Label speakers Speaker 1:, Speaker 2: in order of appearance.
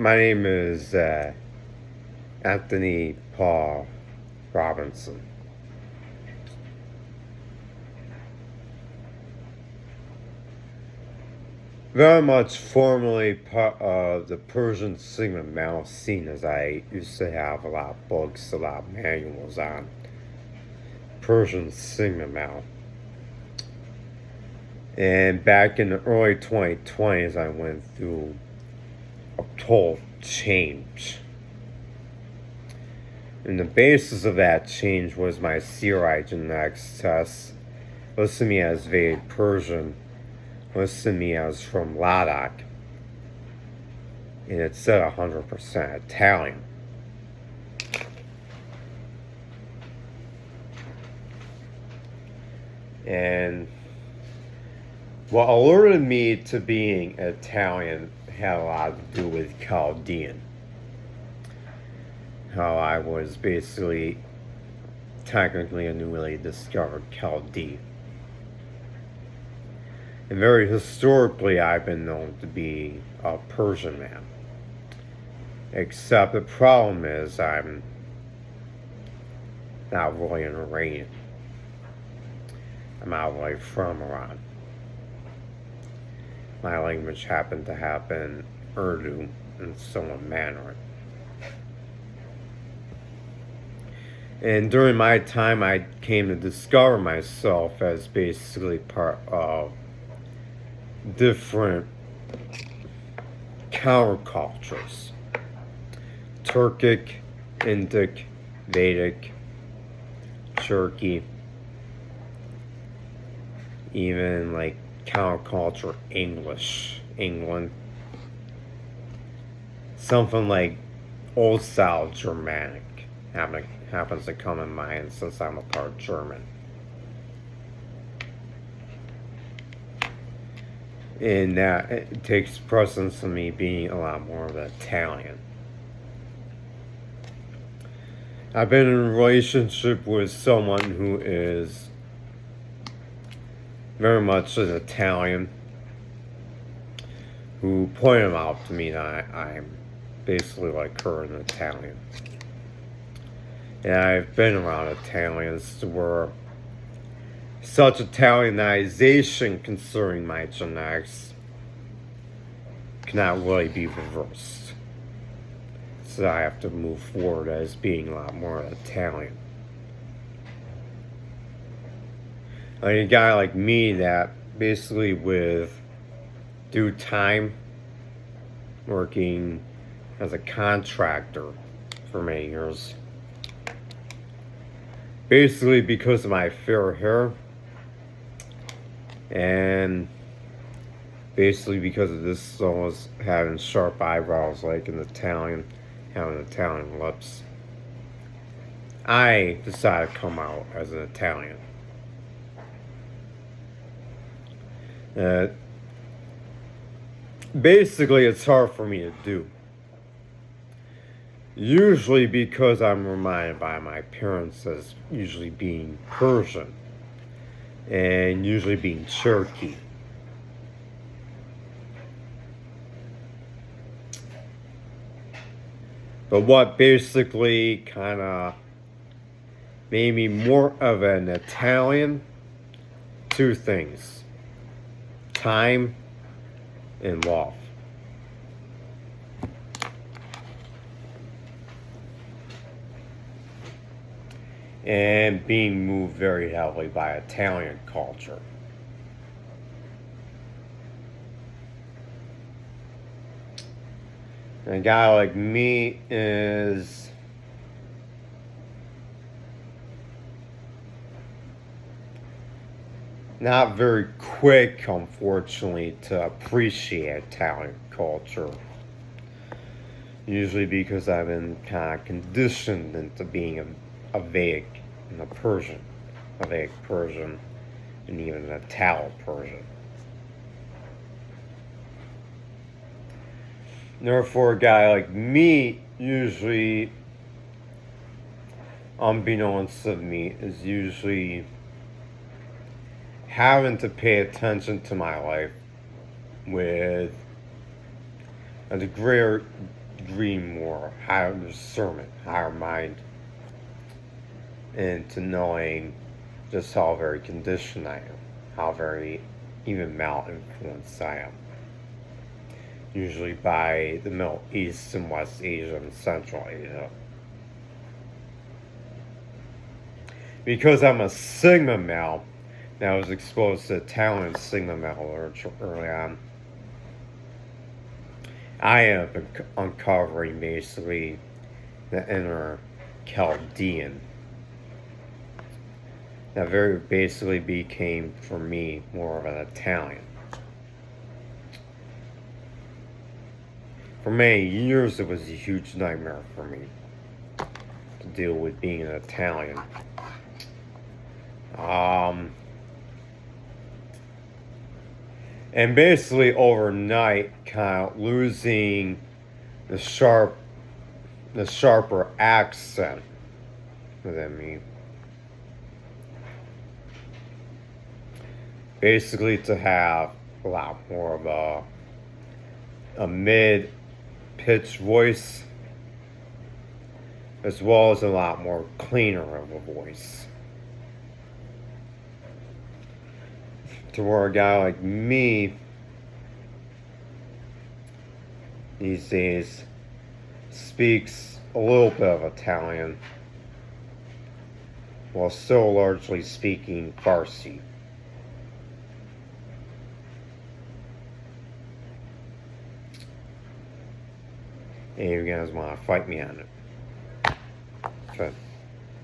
Speaker 1: My name is Anthony Paul Robinson. Very much formerly part of the Persian Sigma Male scene, as I used to have a lot of books, a lot of manuals on Persian Sigma Male. And back in the early 2020s, I went through a total change. And the basis of that change was my CRI genetics test. Listed me as Vedic Persian, listed me as from Ladakh, and it said 100% Italian. And what alerted me to being Italian had a lot to do with Chaldean. How I was basically technically a newly discovered Chaldee. And very historically, I've been known to be a Persian man. Except the problem is I'm not really an Iranian. I'm not really from Iran. My language happened to have been Urdu and somewhat Mandarin. And during my time, I came to discover myself as basically part of different countercultures. Turkic, Indic, Vedic, Turkey, even like counterculture English, England, something like old style Germanic happens to come in mind since I'm a part German. And it takes precedence of me being a lot more of an Italian. I've been in a relationship with someone who is very much an Italian, who pointed out to me that I'm basically like her in Italian. And I've been around Italians to where such Italianization concerning my genetics cannot really be reversed. So I have to move forward as being a lot more Italian. Like a guy like me that basically with due time working as a contractor for many years, basically because of my fair hair and basically because of this was having sharp eyebrows like an Italian, having Italian lips, I decided to come out as an Italian. Basically, it's hard for me to do. Usually because I'm reminded by my parents as usually being Persian and usually being Cherokee. But what basically kind of made me more of an Italian, two things: time and love. And being moved very heavily by Italian culture. And a guy like me is not very quick, unfortunately, to appreciate Italian culture. Usually because I've been kind of conditioned into being a Vedic and a Persian, a Vedic Persian, and even an Italo Persian. Therefore, a guy like me, usually, unbeknownst to me, is usually having to pay attention to my life with a dream more, higher discernment, higher mind, into knowing just how very conditioned I am, how very even malinfluenced I am. Usually by the Middle East and West Asia and Central Asia. Because I'm a Sigma male, and I was exposed to Italian Sigma male literature early on, I have been uncovering basically the inner Chaldean. That very basically became, for me, more of an Italian. For many years, it was a huge nightmare for me to deal with being an Italian. And basically overnight, kind of losing the sharper accent within me. Basically, to have a lot more of a mid-pitched voice, as well as a lot more cleaner of a voice. To where a guy like me these days speaks a little bit of Italian while still largely speaking Farsi. And you guys want to fight me on it. Okay.